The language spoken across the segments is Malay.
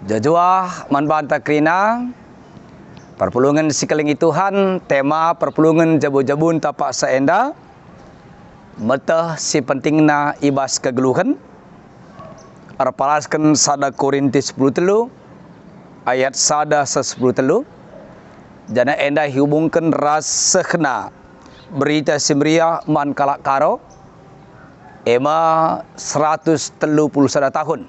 Jajuah manbanta krina perpulungan sikelingi Tuhan, tema perpulungan jabu-jabun tapak saenda metah si pentingna ibas kegeluhan arpalaskan sada Korintus 10 telu ayat sada 10 telu jana enda hubungkan rasehna berita simria man kalak karo ema 131 tahun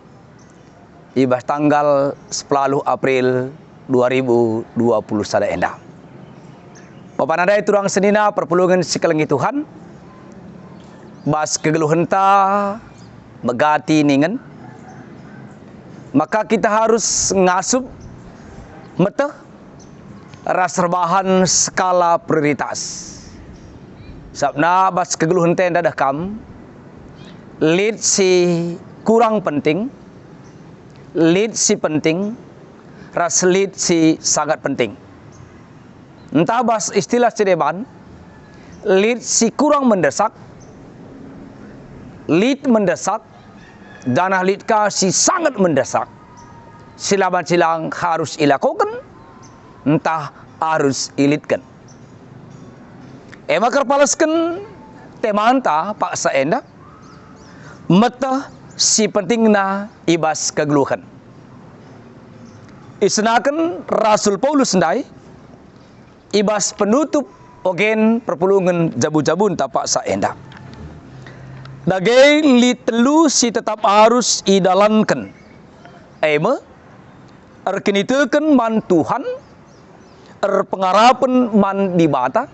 ibas tanggal 10 April 2020 sada enda. Papanadai turang senina perpulungan sikelengi Tuhan. Bas kegeluhenta megati ningen. Maka kita harus ngasup meteh rasrebahan skala prioritas. Sabna bas kegeluhenta enda dakam lead si kurang penting. Lead si penting, ras lead si sangat penting. Entah bas istilah cedeban, lead si kurang mendesak, lead mendesak, dan lead ka si sangat mendesak. Silaban silang harus ilakukan, entah harus ilitkan. Ema kerpalaskan tema anta pak saenda, mata si pentingna ibas kegeluhan. Isnakan Rasul Paulus ndai ibas penutup ogen perpulungan jabu-jabun tapak saenda. Dagai li telu si tetap harus idalankan. Ema erkenitekan man Tuhan, pengarapan man dibata,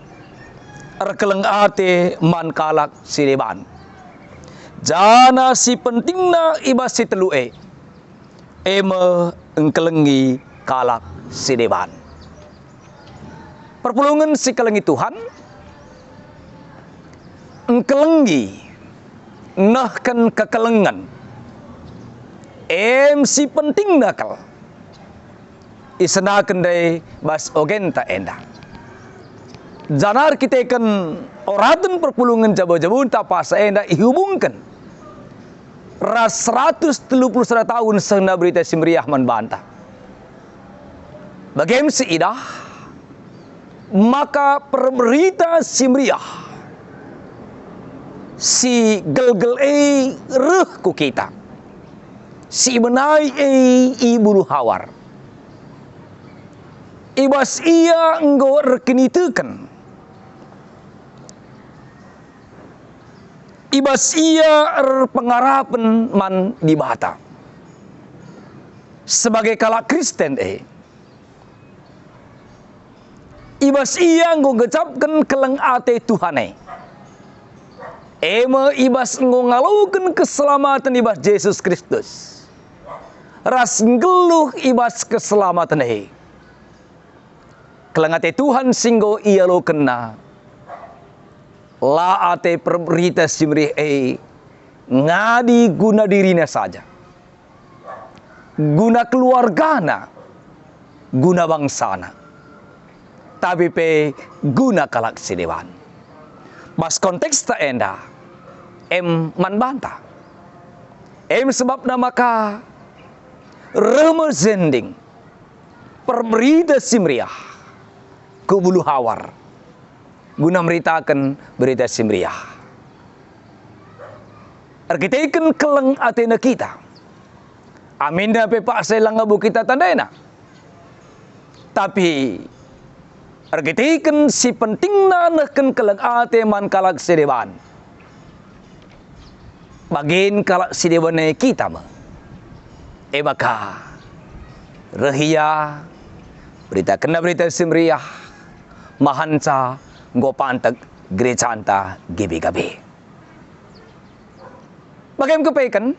keleng ate man kalak sileban. Jana si pentingna ibas si telu ema engkelengi kalak sideban. Perpulungan si kelengi Tuhan engkelengi nahkan kekelengan si penting nakal isena kendai bas ogen ta enda. Janar kita ikan oradan perpulungan jabu-jabun tak pas enda ihubungkan ras 131 tahun sehena berita simriah manbanta. Bagaimana si idah maka berita simriah si gelgel reh ku kita si benai ibulu hawar ibas ia enggo rekenitekan ibas ia pengarapan man dibata sebagai kalak Kristen ibas ia nggo ngecapkan keleng ate Tuhane ema ibas nggo ngalaukan keselamatan ibas Yesus Kristus ras ngeluh ibas keselamatan keleng ate Tuhan singgo ia lo kena la ate perberita simrih ngadi guna dirinya saja, guna keluargana, guna bangsana, tapi pe guna kalak sidewan. Mas konteks ta enda manbanta sebab namaka represending perberita simriah kubulu hawar guna meritakan berita simriah. Kita ikan keleng atena kita. Aminda pe pak selang abu kita tandaina. Tapi kita ikan si pentingna neken keleng ate man kalak sideban. Bagin kalak sideban kita mah. Maka rahia berita kena berita simriah mahanca ngopantag gerecanta gabi-gabi. Bagaimana kepaikan?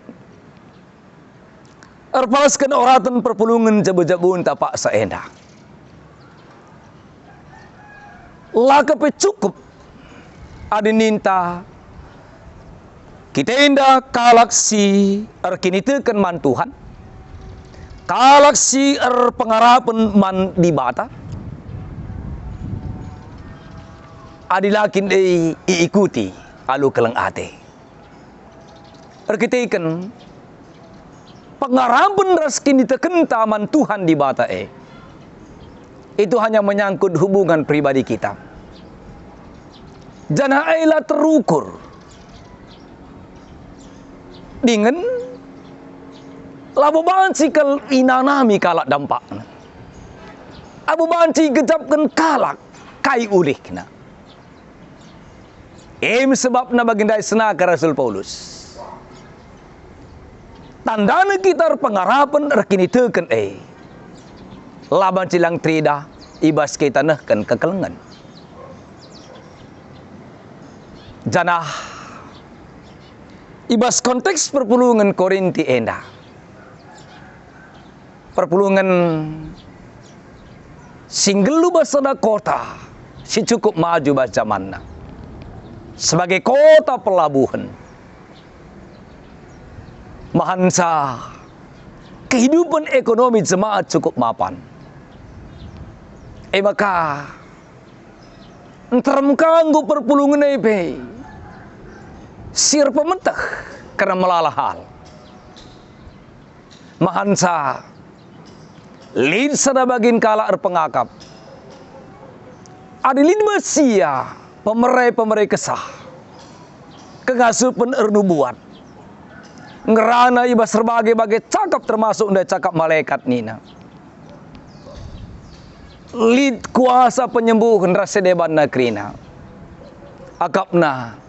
Erpalaskan oratan perpulungan jabu-jabun tapak saenda. Lakape cukup adininta kita indah kalak si erkinitekan man Tuhan, kalak si pengarapan man dibata. Adilakin iikuti alu keleng ate. Erkitikan pengarapan raskin diteken taman Tuhan di bata itu hanya menyangkut hubungan pribadi kita. Jana ailah terukur dengan labo banci kal inanami kalak dampakna. Abu banci gejapkan kalak kai ulihna. Sebabna baginda senaka Rasul Paulus. Tandana kita pengarapan rekini teken laban cilang trida ibas kita nehken kekelengan. Janah ibas konteks perpulungan Korinti enda. Perpulungan singgelu basada kota si cukup maju bas zamanna. Sebagai kota pelabuhan. Mahansa kehidupan ekonomi jemaat cukup mapan. Maka termkanggu perpulungan sir pementah karena melalah hal. Mahansa lid sada bagin kala pengakap. Adilin masia pemerai kesah. Kengasupan ernubuat. Ngerana ibas berbagai-bagai cakap termasuk unda cakap malaikat nina. Lid kuasa penyembuhan rasa deban nakrina. Akapna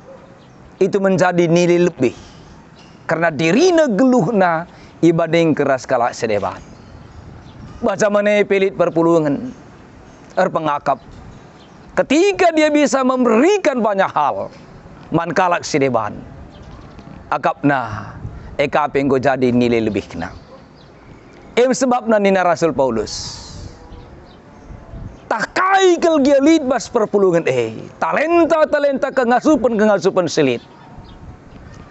itu menjadi nilai lebih. Karena dirina geluhna ibading keras kalak sedebat. Baca mana pelit perpulungan. Pengakap. Ketika dia bisa memberikan banyak hal. Man kalak sedeban. Akapna penggo jadi nilai lebih kena. Sebabna nina Rasul Paulus. Takai kel dia lidbas perpulungan talenta kengasupan selit.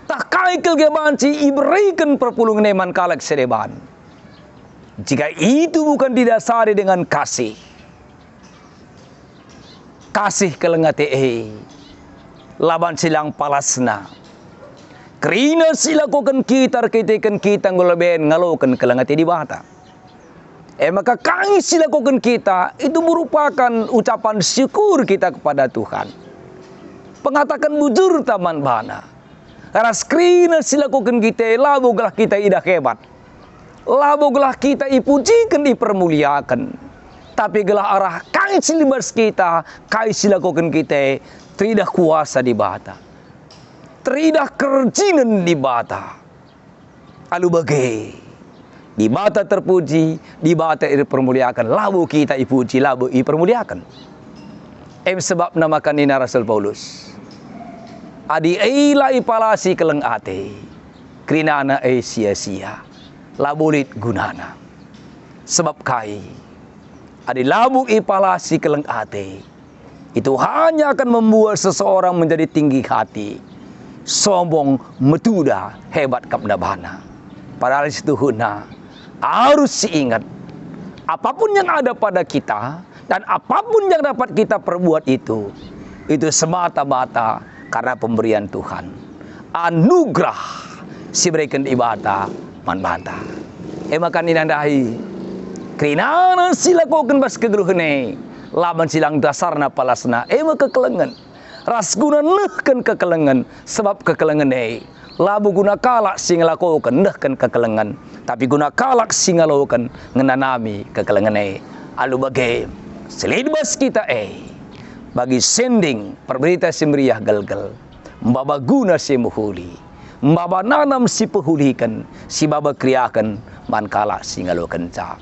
Takai kel dia banci iberikan perpulungan man kalak sedeban. Jika itu bukan didasari dengan kasih. Kasih kelengate laban silang palasna. Kerina silakukan kita ngoleben ngalokan kelengati di bata. Maka kami silakukan kita itu merupakan ucapan syukur kita kepada Tuhan. Pengatakan bujur taman bana. Karena skrina silakukan kita laboglah kita idah hebat. Laboglah kita ipujikan dipermuliakan. Tapi gelah arah kami silibas kita kami silakukan kita tidak kuasa di bata. Teridah kerjinan di bata. Alu bagai. Di bata terpuji, di bata dipermuliakan. Labu kita ipuji, labu dipermuliakan. Sebab namakan nina Rasul Paulus. Adi eila ipalasi keleng ate. Krinana sia-sia. Labulit gunana. Sebab kai. Adi labu ipalasi keleng ate. Itu hanya akan membuat seseorang menjadi tinggi hati. Sombong metuda hebat kapdabana. Padahal situ huna harus diingat apapun yang ada pada kita dan apapun yang dapat kita perbuat itu semata-mata karena pemberian Tuhan. Anugerah si berikan ibadah manbata. Makan inandahi krinana silakukan bas kegeluhane laban silang dasarna palasna kekelengan. Ras guna nehken kekelengan sebab kekelengan labu guna kalak singalakukan nehken kekelengan tapi guna kalak singalakukan ngenanami kekelengan alu bagai selidbas kita bagi sending perberita simriyah galgal mbaba guna si muhuli mbaba nanam si pehulikan si baba kriakan man kalak singalakukan ca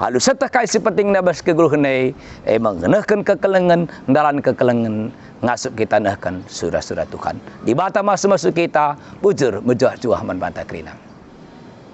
alu setekai si penting nabas kegeluhane mengenehken kekelengan dalan kekelengan ngasuk kita nahkan surah-surah Tuhan. Di bata masuk-masuk kita, bujur, mejuah-juah man banta krina.